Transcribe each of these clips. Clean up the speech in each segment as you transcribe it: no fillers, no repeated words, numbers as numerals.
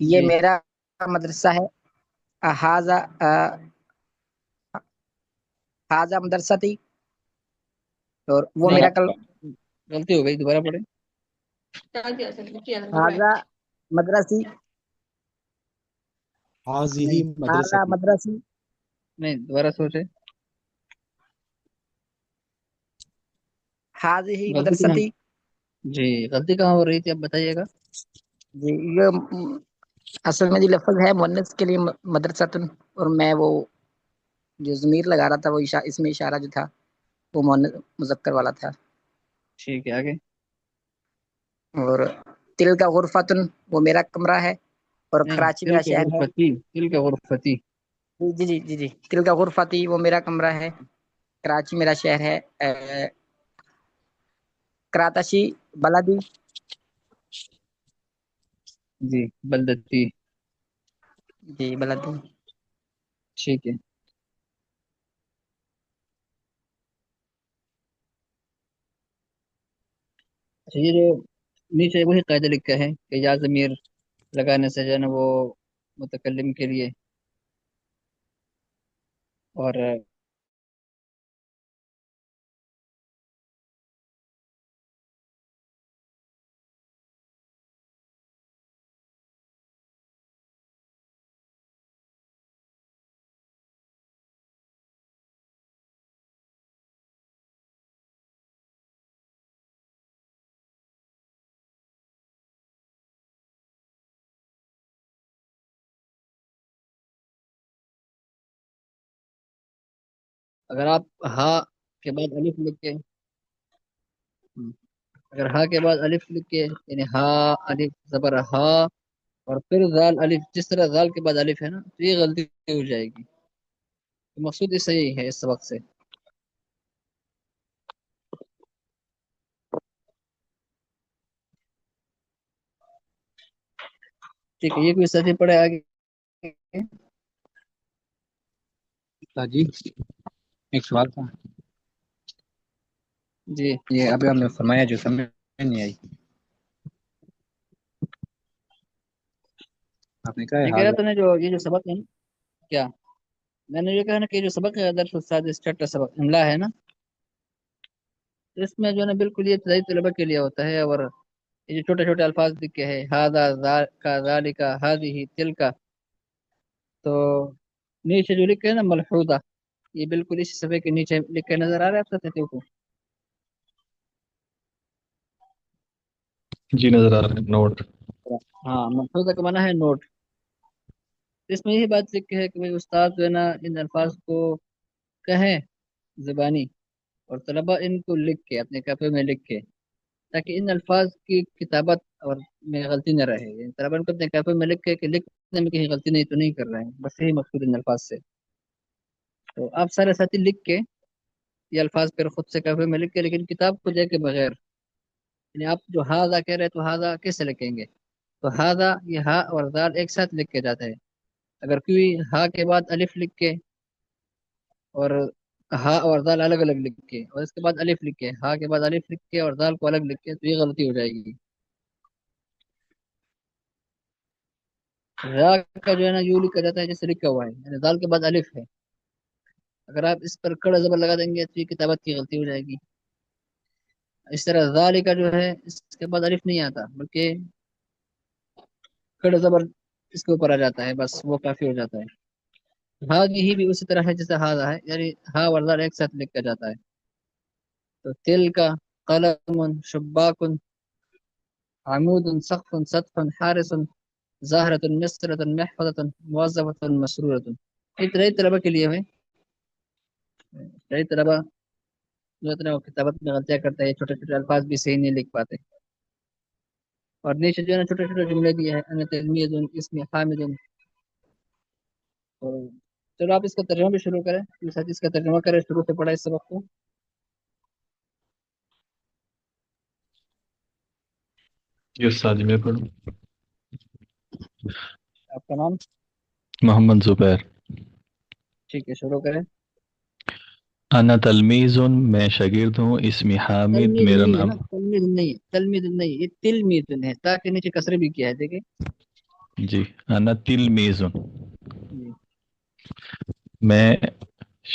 یہ جی میرا مدرسہ ہے. ہاذا ہاذا مدرستی، اور وہ نہیں میرا کل. غلطی ہو گئی، دوبارہ پڑھیں. ہاذا مدرسی، هذه نہیں، ہاذا مدرستي. مدرسی، نہیں دوبارہ سوچے. ہاذہ غلطی کہاں؟ مدرستی. جی غلطی کہاں ہو رہی تھی، اب بتائیے گا. جی یہ اصل میں جو لفظ ہے مؤنث کے لیے مدرسۃ، اور میں وہ جو ضمیر لگا رہا تھا وہ اس میں اشارہ جو تھا وہ مؤنث مذکر والا تھا. ٹھیک ہے آگے. اور تل کا غرفتن، وہ میرا کمرہ ہے، اور نہیں کراچی تل میرا کا شہر ہے. غرفتی، تل کا غرفتی. جی جی جی جی، تل کا غرفتی، وہ میرا کمرہ ہے، کراچی میرا شہر ہے. کراتشی بلدی. جی بلدتی. جی بلدی. ٹھیک ہے. اچھا یہ جو نیچے وہی قاعدہ لکھا ہے کہ یا ضمیر لگانے سے جو ہے نا وہ متکلم کے لیے، اور اگر آپ ہا کے بعد الف لکھ کے، اگر ہا کے بعد الف لکھ کے یعنی ہا الف زبر ہا اور پھر زال الف، جس طرح زال کے بعد الف ہے نا، تو یہ غلطی ہو جائے گی. تو مقصود اس صحیح ہے اس سبق سے. ٹھیک ہے، یہ کوئی ساتھی پڑھے آگے. جی ایک سوال تھا. جی یہ ابھی ہم نے فرمایا جو سمجھ نہیں آئی، آپ نے کہا ہے یہ کہہ رہا حاضر. تھا نا جو یہ جو سبق ہے نا، کیا میں نے یہ کہا نا کہ جو سبق ہے درس السادس چھٹا سبق املا ہے نا، اس میں جو ہے نا بالکل یہ ابتدائی طلبہ کے لیے ہوتا ہے. اور یہ جو چھوٹے چھوٹے الفاظ لکھے ہیں ہاذا ذاکا ذالکا ہذہ تلکا، تو نیچے جو لکھے ہیں نا ملحوظہ، یہ بالکل اسی صفحے کے نیچے لکھے نظر آ رہا ہے آپ ساتھیوں کو. جی نظر آ رہا ہے نوٹ. ہاں ملحوظہ کا معنی ہے نوٹ. اس میں یہی بات لکھ کے ہے کہ بھائی استاد جو ہے نا ان الفاظ کو کہیں زبانی، اور طلبہ ان کو لکھ کے اپنے کاپی میں لکھ کے، تاکہ ان الفاظ کی کتابت اور میں غلطی نہ رہے. یعنی طلبہ ان کو اپنے کاپی میں لکھ کے کہ لکھنے میں کہیں غلطی نہیں تو نہیں کر رہے ہیں، بس یہی مقصود ان الفاظ سے. تو آپ سارے ساتھی لکھ کے یہ الفاظ پھر خود سے کاپی میں لکھ کے، لیکن کتاب کو دے کے بغیر، یعنی آپ جو ہاذا کہہ رہے تو ہاذا کیسے لکھیں گے؟ تو ہاذا یہ ہا اور دال ایک ساتھ لکھ کے جاتا ہے. اگر کوئی ہا کے بعد الف لکھ کے اور ہا اور دال الگ الگ لکھ کے، اور اس کے بعد الف لکھ کے، ہا کے بعد الف لکھ کے اور دال کو الگ لکھ کے، تو یہ غلطی ہو جائے گی. را کا جو ہے نا یوں لکھا جاتا ہے جیسے لکھا ہوا ہے، یعنی دال کے بعد الف ہے. اگر آپ اس پر کڑا زبر لگا دیں گے تو یہ کتابت کی غلطی ہو جائے گی. اس طرح ذال کا جو ہے اس کے بعد الف نہیں آتا، بلکہ کڑا زبر اس کے اوپر آ جاتا ہے، بس وہ کافی ہو جاتا ہے. ہا ہی بھی اسی طرح ہے جیسے ہاذا ہے، یعنی ہا اور ذال ایک ساتھ لکھا جاتا ہے. تو تل کا قلم شباک عمود سقف سطح حارس ظاہرۃ مصرۃ محفظۃ موظفۃ مسرورۃ. ابتدائی طلبہ کے لیے ہے. ابتدائی طلبہ جو اتنا وہ کتابت میں غلطیاں کرتے ہیں، چھوٹے چھوٹے الفاظ بھی صحیح نہیں لکھ پاتے. اور نیچے جو ہے نا چھوٹے چھوٹے جملے بھی ہیں، انا تلمیذ اسمی حامد. تو چلو آپ اس کا ترجمہ بھی شروع کریں، ساتھ اس کا ترجمہ کریں، شروع سے پڑھا اس سبق کو. یہ استاد جی میں پڑھوں. آپ کا نام؟ محمد زبیر. ٹھیک ہے شروع کریں. انا تلمیذ، میں شاگرد ہوں. اسمی حامد، تلمید میرا نہیں ہے نام. نا، تلمید نہیں، تلمید نہیں، یہ تلمید ہے، تاکہ نیچے کسرے بھی کیا ہے دیکھیں. جی انا تلمیزن، جی میں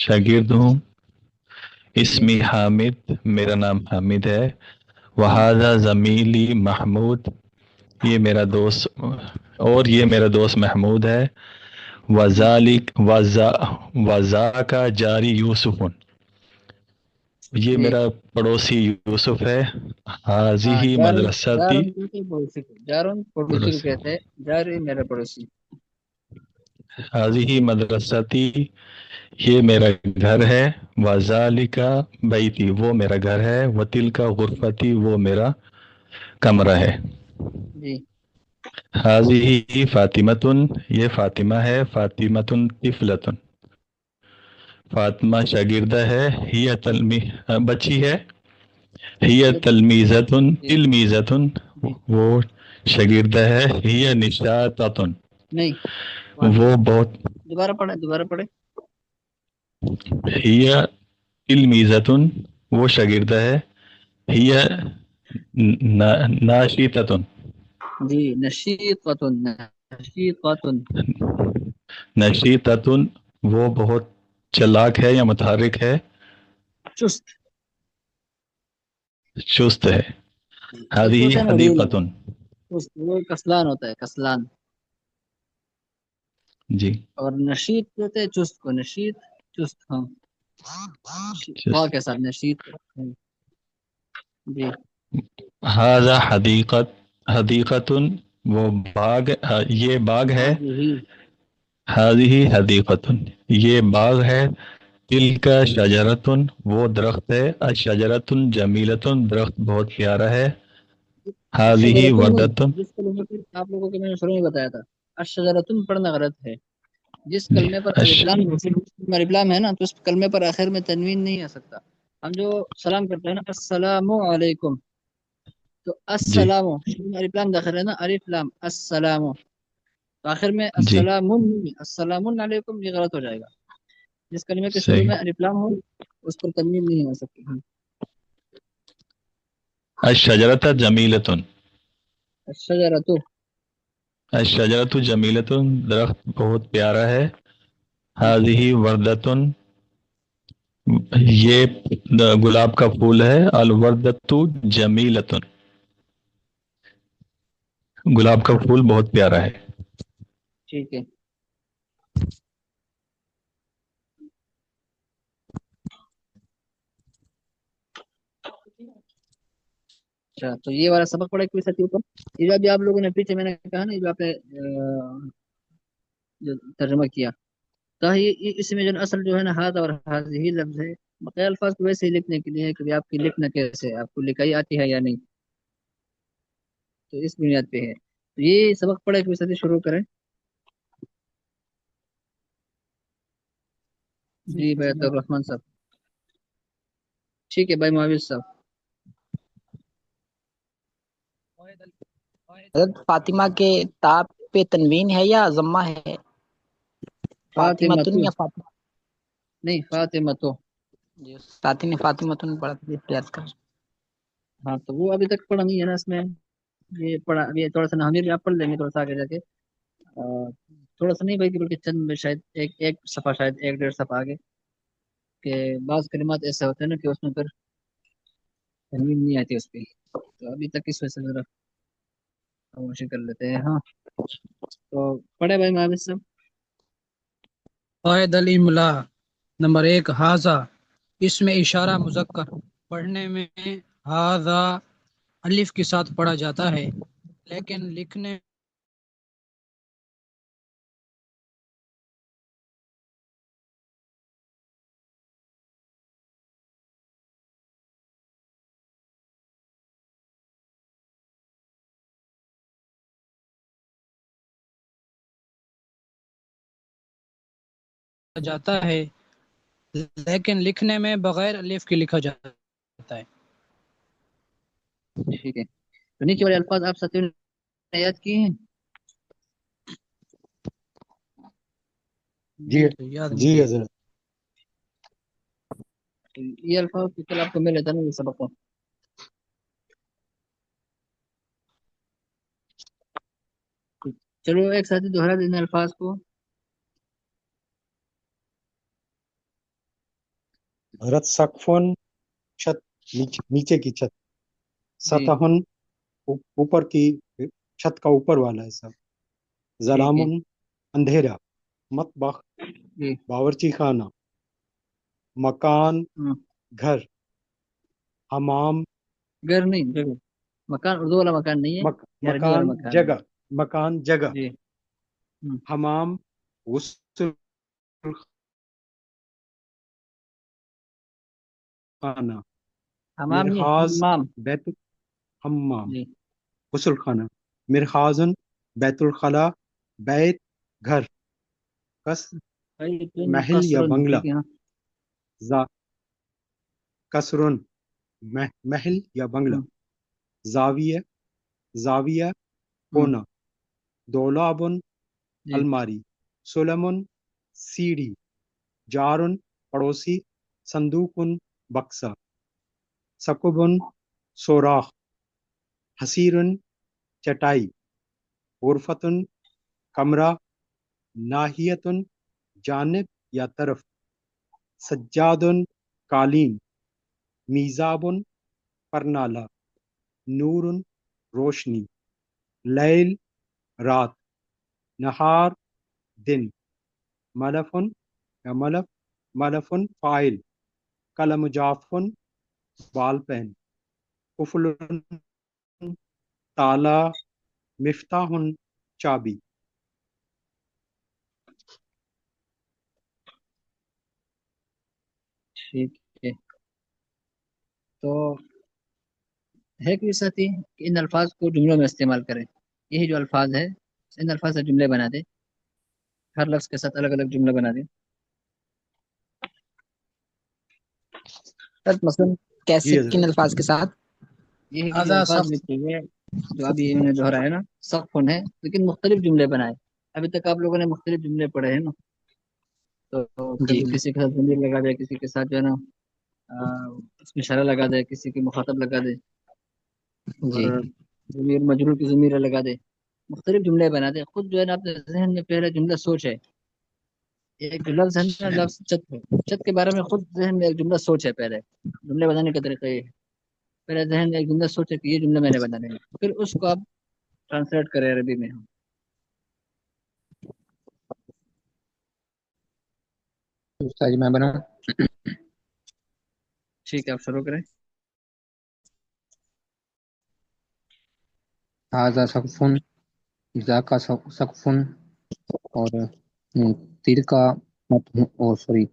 شاگرد ہوں. اسمی حامد، میرا نام حامد ہے. وہذا زمیلی محمود، یہ میرا دوست، اور یہ میرا دوست محمود ہے. وذالک وذا کا جاری یوسف، یہ جی میرا پڑوسی یوسف ہے. ہاں، حاضی جارن مدرستی، جارن کہتے ہیں پڑوسی کو، جارن پڑوسی کو کہتے ہیں، جاری میرا پڑوسی. حاضی مدرستی، یہ میرا گھر ہے. وذالک بیتی، وہ میرا گھر ہے. وتلک غرفتی، وہ میرا کمرہ ہے. جی حاضی فاطمتن، یہ فاطمہ ہے. فاطمتن طفلتن، فاطمہ شاگردہ ہے. ہی بچی ہے. ہی تلمیزتن، جی تلمیزتن جی وہ شاگردہ ہے. ہی نشاطتن، نہیں، وہ بہت. دوبارہ پڑھیں، دوبارہ پڑھیں. ہی تلمیزتن، وہ شاگردہ ہے. ہی ناشطتن، جی نشیطۃ، نشیطۃ. نشیطتن، وہ بہت چلاک ہے یا متحرک ہے. چست. چست ہے. چست هذه ہوتا ہے نا ریل، حدیقتن. چست وہ کسلان ہوتا ہے، کسلان. جی اور نشیط کہتے ہیں چست کو، نشیط چست. ہاں، واہ چست. کے ساتھ نشیط. جی هذا حدیقت، حدیقتن وہ باغ، یہ باغ ہے. حاضی. هذه حدیقتن، یہ باغ ہے. تلک شجرتن، وہ درخت ہے. الشجرتن جمیلتن، درخت بہت پیارا ہے. هذه الشجرۃ نہیں، وردتن. جس کلمے پر آپ لوگوں کو میں نے شروع میں بتایا تھا، الشجرۃ پڑھنا غلط ہے. جس جی کلمے پر الف لام ہے نا، تو اس کلمے پر آخر میں تنوین نہیں آ سکتا. ہم جو سلام کرتے ہیں نا، السلام علیکم، تو جی السلام الف لام داخل ہے نا، الف لام السلام، تو آخر میں جی السلام علیکم، یہ غلط ہو جائے گا. جس کلمے کے شروع صحیح. میں الف لام ہو اس پر تنوین نہیں آ سکتی. الشجرت جمیلتن، الشجرۃ. الشجرت جمیلتن، درخت بہت پیارا ہے. هذه وردتن، یہ گلاب کا پھول ہے. الوردت جمیلتن، گلاب کا پھول بہت پیارا ہے. ٹھیک ہے. اچھا، تو یہ والا سبق پڑھا کوئی ساتھی اوپر. یہ جو ابھی آپ لوگوں نے پیچھے میں نے کہا نا، یہ جو آپ نے جو ترجمہ کیا تھا، یہ اس میں جو اصل جو ہے نا، ہاتھ اور ہی لفظ ہے. بقیہ الفاظ کو ویسے ہی لکھنے کے لیے ہے کہ آپ کی لکھنا کیسے ہے، آپ کو لکھائی آتی ہے یا نہیں، تو اس بنیاد پہ ہے. تو یہ سبق پڑھا کوئی ساتھی شروع کریں. جی بھائی عبد الرحمن صاحب. ٹھیک ہے بھائی معاوض صاحب. حضرت فاطمہ کے تاء پہ تنوین ہے یا ضمہ ہے؟ فاطمہ فاطمتن تو یا فاطمہ؟ نہیں، فاطمہ تو. جی ساتھی نے فاطمتن پڑھا تھا، یاد کر. ہاں، تو وہ ابھی تک پڑھا نہیں ہے نا اس میں. یہ پڑھا ابھی تھوڑا سا نحوی آپ پڑھ لیں گے تھوڑا سا آگے جا کے. تھوڑا سا نہیں بھائی کہ بلکہ چند میں شاید ایک صفحہ، شاید ایک ڈیڑھ صفحہ آگے، کہ بعض کلمات ایسے ہوتے ہیں نا کہ اس میں پھر تنوین نہیں آتی اس پہ. تو ابھی تک اس وجہ سے ذرا خاموشی کر لیتے ہیں. ہاں، تو پڑھے بھائی معاوض صاحب. قاعدہ الاملاء نمبر 1، ہاذا اس میں اشارہ مذکر، پڑھنے میں ہاذا الف کے ساتھ پڑھا جاتا ہے، لیکن لکھنے جاتا ہے، لیکن لکھنے میں بغیر الف کے لکھا جاتا ہے. ٹھیک ہے. تو نیچے والے الفاظ آپ ساتھیوں نے یاد کیے ہیں. جی تو یاد جی نہیں. حضرت. یہ الفاظ تو کل آپ کو ملے تھا نا یہ سبق. چلو ایک ساتھ ہی دوہرا دینا الفاظ کو. رت سقفن چھت، نیچے کی چھت. جی سطحن اوپر کی چھت کا اوپر والا ہے سب. ٹھیک ہے. ظلامن اندھیرا. مطبخ جی. باورچی خانہ. مکان ہم. گھر. حمام گھر نہیں، جگہ. مکان اردو والا مکان نہیں ہے، یہ عربی والا مکان مکان ہے. جگہ. مکان جگہ. جی. ہم. حمام غسل خانہ. حمام نہیں، مرحاض حمام. بیت حمام جی. غسل خانہ. مرحاضن بیت الخلا. بیت گھر. کس بیتن محل یا قصرن، بنگلہ. ٹھیک ہے. ہاں. کسرن محل یا بنگلہ. ہم. زاویہ زاویہ ہم. کونا. دولابن جی. الماری. سلمن سیڑھی. جارن پڑوسی. صندوقن بکسا. سکبن سوراخ. حسیرن چٹائی. غرفتن کمرہ. ناحیتن جانب یا طرف. سجادن قالین. میزابن پرنالا. نورن روشنی. لیل رات. نہار دن. ملفن یا ملفن فائل. قلم جافن بال پین. قفلن تالا. مفتاحن چابی. ٹھیک ہے. تو ہے کہ ساتھی کہ ان الفاظ کو جملوں میں استعمال کریں. یہی جو الفاظ ہے ان الفاظ سے جملے بنا دیں، ہر لفظ کے ساتھ الگ الگ جملے بنا دیں. مثلا کیسے، جی حضرت. کن الفاظ کے ساتھ؟ یہی جو هذا الفاظ صف. لکھے ہوئے جو ابھی انہوں نے دہرایا نا، سقفن ہے، لیکن مختلف جملے بنائے. ابھی تک آپ لوگوں نے مختلف جملے پڑھے ہیں نا. تو جی کبھی کسی کے ساتھ ضمیر لگا دے، کسی کے ساتھ جو ہے نا اس میں اشارہ لگا دے، کسی کی مخاطب لگا دے، اور جی ضمیر مجرور کی ضمیر لگا دے. مختلف جملے بنا دے. خود جو ہے نا اپنے ذہن میں پہلے جملہ سوچے. ایک جو لفظ ہے نا، لفظ چت ہے، چت کے بارے میں خود ذہن میں ایک جملہ سوچے. پہلے جملے بنانے کا طریقہ یہ ہے، پہلے ذہن میں ایک جملہ سوچے کہ یہ جملہ میں نے بنانا ہے، پھر اس کو آپ ٹرانسلیٹ کریں عربی میں. استاد جی میں بناؤں؟ ٹھیک ہے، آپ شروع کریں. هذا سقف، ذاك سقف، اور تلك اور سوری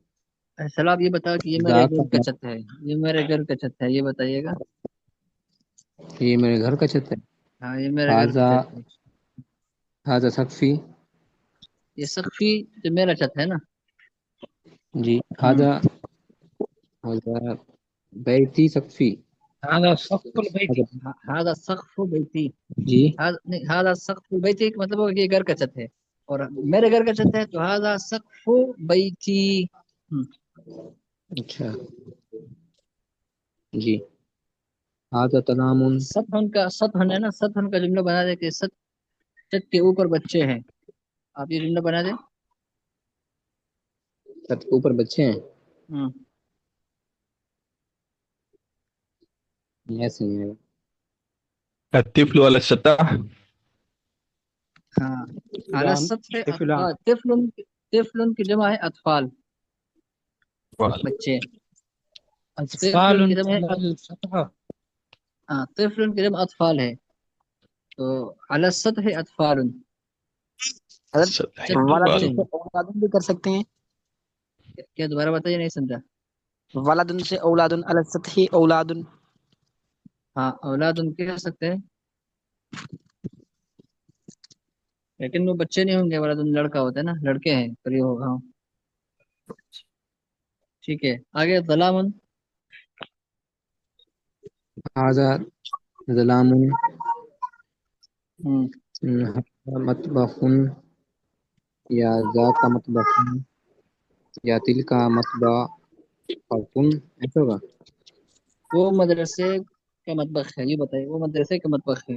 چلو آپ یہ بتاؤ کہ یہ میرے ذاك، گھر کا چھت ہے، یہ میرے گھر کا چھت ہے، یہ بتائیے گا. یہ میرے گھر کا چھت ہے. ہاں، یہ میرے گھر کی هذا چھت ہے. هذا سقفی. یہ سقفی جو میرا چھت ہے نا. جی. ہوں. هذا بیتی سقفی. هذا سقف البيت. ہاں سقف بیتی. جی. ہاں سقف بیتی کا مطلب ہوگا کہ یہ گھر کا چھت ہے، اور میرے گھر کا چھت ہے تو ہاں سقف بیتی. اچھا جی. هذا تنام. سطحن ہے نا، سطحن کا جملہ بنا دے کہ چھت کے اوپر بچے ہیں. آپ یہ جملہ بنا دیں. چھت کے اوپر بچے ہیں. ہوں. ایسے نہیں ہے. الطفل على السطح. ہاں، على فلان السطح طفلان. طفل کی جمع ہے اطفال، بچے. طفل کی أطفال جمع ہے على السطح. ہاں، طفل کی جمع اطفال ہے، تو على السطح اطفال. حضرت السطح چھت پر بچے ولدن سے ہیں. اولادن بھی کر سکتے ہیں. کیا دوبارہ بتائیے، نہیں سمجھا. ولدن سے اولادن علی السطح اولادن. ہاں، اولاد ان کے کہہ سکتے ہیں، لیکن وہ بچے نہیں ہوں گے. اولاد ان لڑکا ہوتا ہے نا، لڑکے ہیں پری ہوگا. ہاں ٹھیک ہے. آگے ظلامن. هذا ظلام. ہوں. هذا مطبخ، یا ذاك مطبخ، یا تلك مطبخ. ایسا ہوگا. وہ مدرسے کا مطبخ ہے، یہ بتائیے وہ مدرسے کا مطبخ ہے.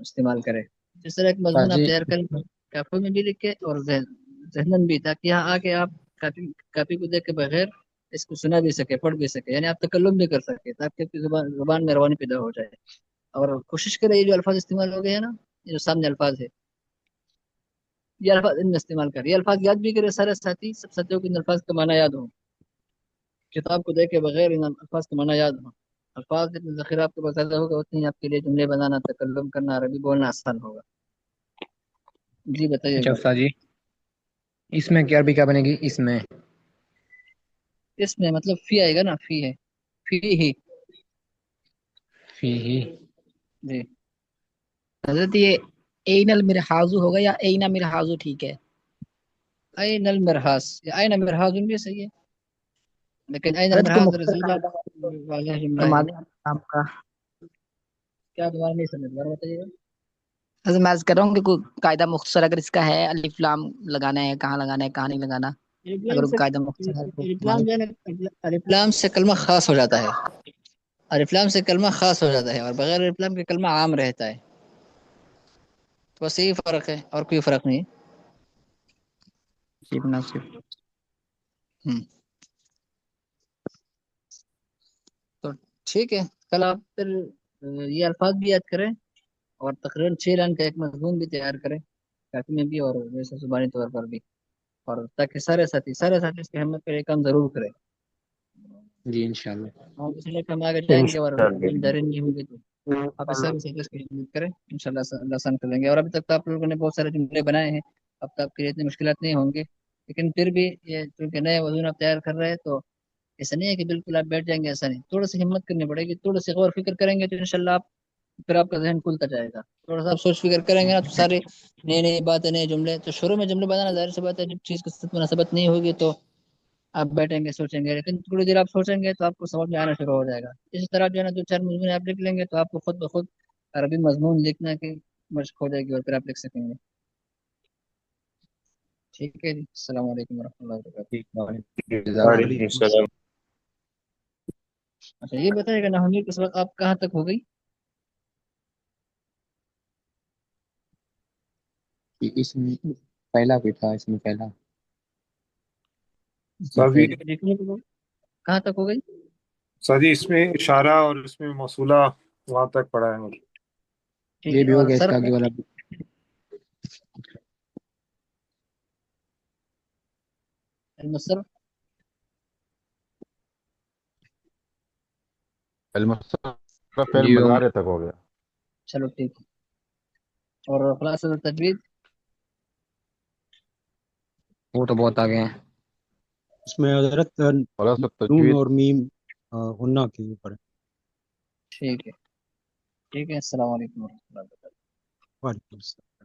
استعمال کرے. جس طرح ایک مضمون آپ جی تیار کریں کاپی میں بھی لکھے اور ذہنن بھی، تاکہ یہاں آ کے آپ کاپی کو دیکھ کے بغیر اس کو سنا بھی سکے، پڑھ بھی سکے، یعنی آپ تکلم بھی کر سکے، تاکہ آپ کی زبان میں روانی پیدا ہو جائے. اور کوشش کرے یہ جو الفاظ استعمال ہو گئے ہیں نا، یہ جو سامنے الفاظ ہے، یہ الفاظ ان میں استعمال کرے. یہ الفاظ یاد بھی کرے سارے ساتھی، سب ساتھیوں کو ان الفاظ کا معنی یاد ہو، کتاب کو دیکھ کے بغیر ان الفاظ کا معنی یاد ہو. الفاظ جتنے ذخیرہ آپ کے پاس زیادہ ہوگا اتنی آپ کے لیے جملے بنانا، تکلم کرنا، عربی بولنا آسان ہوگا. جی بتائیے اچھا گا. استاد جی، اس میں کیا عربی کیا بنے گی؟ اس میں اس میں مطلب فی آئے گا نا، فی ہے، فی ہی. فی ہی. جی حضرت یہ این المرحاضو ہوگا یا اینا مرحاضو ٹھیک ہے؟ این المرحاس یا این مرحاض بھی صحیح ہے، لیکن این حضرت کوئی المرحاض مختصر زیادہ قاعدہ واضح جملہ ہے. فرما دیں آپ کا. کیا دوبارہ نہیں سمجھ بار بتائیے گا. حضرت میں عرض کر رہا ہوں کہ کوئی قاعدہ مختصر اگر اس کا ہے، الف لام لگانا ہے، کہاں لگانا ہے، کہاں نہیں لگانا، اگر الفلام کوئی سے قاعدہ مختصر ہے تو فرما الفلام دیں. جو ہے نا، الفلام سے کلمہ خاص ہو جاتا ہے، الفلام سے کلمہ خاص ہو جاتا ہے، اور بغیر الفلام کے کلمہ عام رہتا ہے. تو بس یہی فرق ہے، اور کوئی فرق نہیں. جی مناسب. ہم. تو ٹھیک ہے، کل آپ پھر یہ الفاظ بھی یاد کریں، اور تقریباً 6 لائن کا ایک مضمون بھی تیار کریں، کاپی میں بھی اور ویسے زبانی طور پر بھی، اور تاکہ سارے ساتھی اس کی ہمت پہ یہ کام ضرور کریں. جی انشاءاللہ. اور اس لیے کہ ہم آگے جائیں گے اور انشاءاللہ. ڈریں نہیں ہوں گے، تو آپ اس سارے ساتھی اس کی خدمت کریں، انشاءاللہ اللہ آسان کر دیں گے. اور ابھی تک تو آپ لوگوں نے بہت سارے جملے بنائے ہیں، اب تو آپ کے لیے اتنی مشکلات نہیں ہوں گے، لیکن پھر بھی یہ چونکہ نئے وضون آپ تیار کر رہے ہیں، تو ایسا نہیں ہے کہ بالکل آپ بیٹھ جائیں گے، ایسا نہیں، تھوڑا سی ہمت کرنی پڑے گی، تھوڑا سی غور فکر کریں گے تو انشاءاللہ آپ پھر آپ کا ذہن کھلتا جائے گا. تھوڑا سا آپ سوچ فکر کریں گے نا، تو سارے نئی نئی باتیں، نئے جملے. تو شروع میں جملے بنانا ظاہر سی بات ہے، جب چیز کی مناسبت نہیں ہوگی تو آپ بیٹھیں گے سوچیں گے، لیکن تھوڑی دیر آپ سوچیں گے تو آپ کو سمجھ میں آنا شروع ہو جائے گا. اسی طرح جو ہے نا 2-4 مضمون آپ لکھ لیں گے تو آپ کو خود بخود عربی مضمون لکھنا کی مشق ہو جائے گی، اور پھر آپ لکھ سکیں گے. ٹھیک ہے جی، السلام علیکم ورحمۃ اللہ وبرکاتہ. ٹھیک ہے. جزاک اللہ. وعلیکم السلام. اچھا یہ بتائیے گا نا، اس وقت آپ کہاں تک ہو گئی؟ اس میں پہلا بھی تھا، اس میں پہلا سادی کہاں تک ہو گئی؟ سادی اس میں اشارہ اور اس میں موصولہ وہاں تک پڑھا ہے. ٹھیک یہ ہے، بھی ہو اور گیا. اس کا صرف آگے والا المصرف المصرف فعل جی مضارع تک ہو گیا. چلو ٹھیک ہے. اور خلاصہ تجوید وہ تو بہت آگے ہیں. اس میں حضرت خلاص نون التجوید. اور میم غنہ کے اوپر ہے. ٹھیک ہے. ٹھیک ہے، السلام علیکم ورحمۃ اللہ وبرکاتہ. وعلیکم السلام.